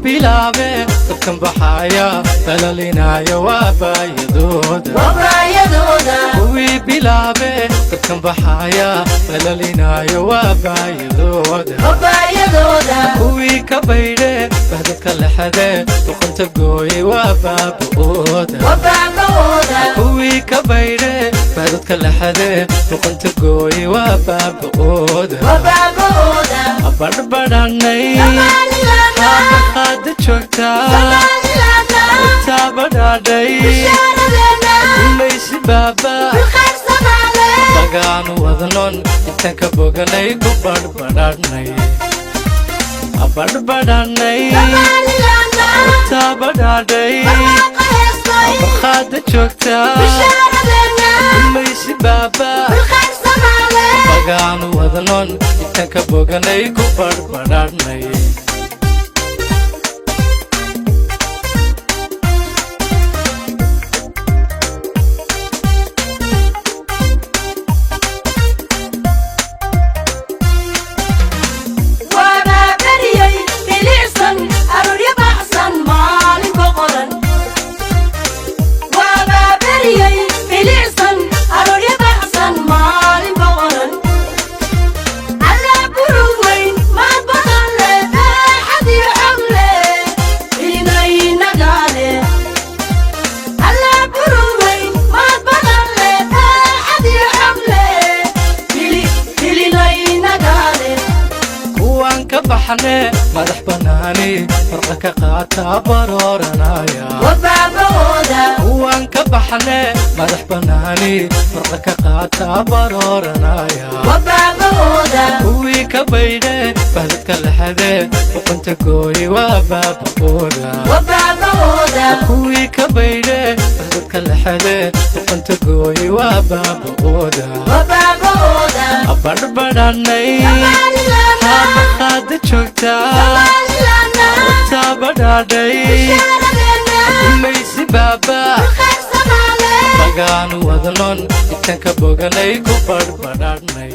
bilaabeen dadkan baxaya balalinaaya waa baayadooda kuwii bilaabeen dadkan baxaya balalinaaya waa baayadooda kuwii ka baydheen bahdadka lexadeen duqanta gooyey waa baaba'ooda kuwii ka baydheen bahdadka lexadeen duqanta gooyey waa baaba'ooda badhbadhanay qaada joogtaa taabadhaadhay umaysi baaba dagaanu wadnon intaan ka boganay ku badhbadhanay taabadhaadhay qaada joogtaa umaysi baaba dagaanu wadnon intaan ka boganay ku badhbadhanay madax banaani farqa ka qaata barooranaya kuwaan ka baxne madax banaani farqa ka qaata barooranaya kuwii ka baydhe bahdadka lexadee duqanta gooye waa baaba'ooda kuwii ka baydhe bahdadka lexadee duqanta gooye waa baaba'ooda badhbadhanay qaada joogtaa taabadhaadhay umaysi baaba dagaanu wadnon intaan ka boganay ku badhbadhanay